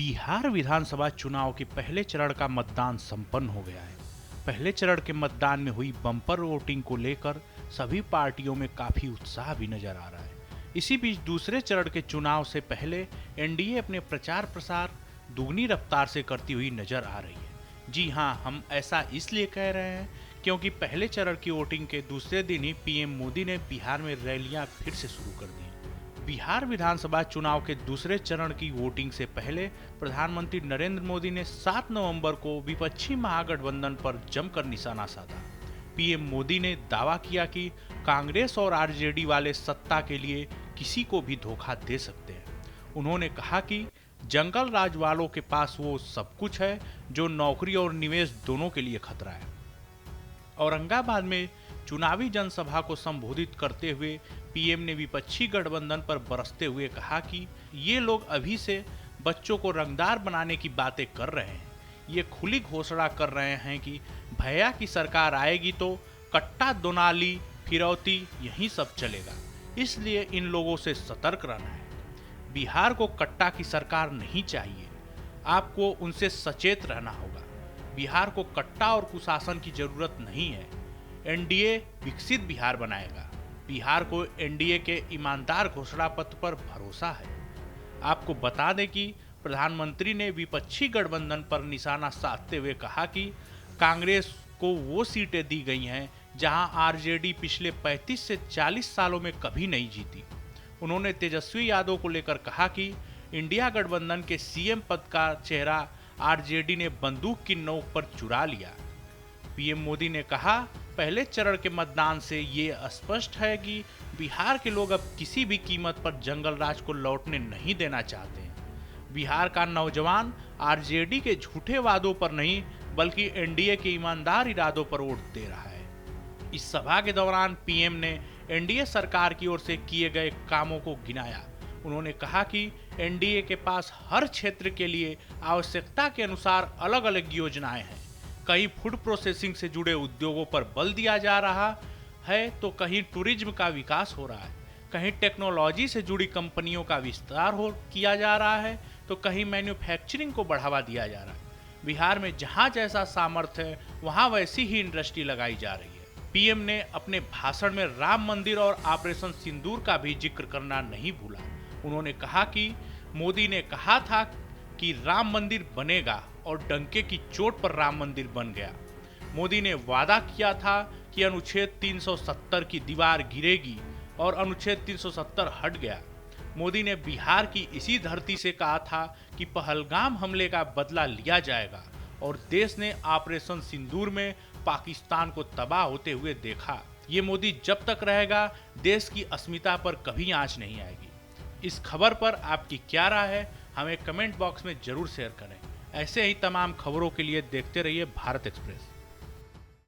बिहार विधानसभा चुनाव के पहले चरण का मतदान संपन्न हो गया है। पहले चरण के मतदान में हुई बम्पर वोटिंग को लेकर सभी पार्टियों में काफी उत्साह भी नजर आ रहा है। इसी बीच दूसरे चरण के चुनाव से पहले एनडीए अपने प्रचार प्रसार दुगनी रफ्तार से करती हुई नजर आ रही है। जी हां, हम ऐसा इसलिए कह रहे हैं क्योंकि पहले चरण की वोटिंग के दूसरे दिन ही पीएम मोदी ने बिहार में रैलियां फिर से शुरू कर दी। बिहार विधानसभा चुनाव के दूसरे चरण की वोटिंग से पहले प्रधानमंत्री नरेंद्र मोदी ने 7 नवंबर को विपक्षी महागठबंधन पर जमकर निशाना साधा। पीएम मोदी ने दावा किया कि कांग्रेस और आरजेडी वाले सत्ता के लिए किसी को भी धोखा दे सकते हैं। उन्होंने कहा कि जंगल राज वालों के पास वो सब कुछ है जो नौकरी और निवेश दोनों के लिए खतरा है। औरंगाबाद में चुनावी जनसभा को संबोधित करते हुए पीएम ने विपक्षी गठबंधन पर बरसते हुए कहा कि ये लोग अभी से बच्चों को रंगदार बनाने की बातें कर रहे हैं। ये खुली घोषणा कर रहे हैं कि भैया की सरकार आएगी तो कट्टा दोनाली फिरौती यही सब चलेगा, इसलिए इन लोगों से सतर्क रहना है। बिहार को कट्टा की सरकार नहीं चाहिए, आपको उनसे सचेत रहना होगा। बिहार को कट्टा और कुशासन की जरूरत नहीं है। एनडीए विकसित बिहार बनाएगा। बिहार को एनडीए के ईमानदार घोषणा पत्र पर भरोसा है। आपको बता दें कि प्रधानमंत्री ने विपक्षी गठबंधन पर निशाना साधते हुए कहा कि कांग्रेस को वो सीटें दी गई हैं जहां आरजेडी पिछले 35 से 40 सालों में कभी नहीं जीती। उन्होंने तेजस्वी यादव को लेकर कहा कि इंडिया गठबंधन के सीएम पद का चेहरा आरजेडी ने बंदूक की नोक पर चुरा लिया। पीएम मोदी ने कहा, पहले चरण के मतदान से ये स्पष्ट है कि बिहार के लोग अब किसी भी कीमत पर जंगल राज को लौटने नहीं देना चाहते हैं। बिहार का नौजवान आरजेडी के झूठे वादों पर नहीं बल्कि एनडीए के ईमानदार इरादों पर वोट दे रहा है। इस सभा के दौरान पीएम ने एनडीए सरकार की ओर से किए गए कामों को गिनाया। उन्होंने कहा कि एनडीए के पास हर क्षेत्र के लिए आवश्यकता के अनुसार अलग अलग योजनाएं हैं। कहीं फूड प्रोसेसिंग से जुड़े उद्योगों पर बल दिया जा रहा है तो कहीं टूरिज्म का विकास हो रहा है, कहीं टेक्नोलॉजी से जुड़ी कंपनियों का विस्तार किया जा रहा है तो कहीं मैन्युफैक्चरिंग को बढ़ावा दिया जा रहा है। बिहार में जहां जैसा सामर्थ्य है वहां वैसी ही इंडस्ट्री लगाई जा रही है। पीएम ने अपने भाषण में राम मंदिर और ऑपरेशन सिंदूर का भी जिक्र करना नहीं भूला। उन्होंने कहा कि मोदी ने कहा था कि राम मंदिर बनेगा और डंके की चोट पर राम मंदिर बन गया। मोदी ने वादा किया था कि अनुच्छेद 370 की दीवार गिरेगी और अनुच्छेद 370 हट गया। मोदी ने बिहार की इसी धरती से कहा था कि पहलगाम हमले का बदला लिया जाएगा और देश ने ऑपरेशन सिंदूर में पाकिस्तान को तबाह होते हुए देखा। ये मोदी जब तक रहेगा देश की अस्मिता पर कभी आंच नहीं आएगी। इस खबर पर आपकी क्या राय है, हमें कमेंट बॉक्स में जरूर शेयर करें। ऐसे ही तमाम खबरों के लिए देखते रहिए भारत एक्सप्रेस।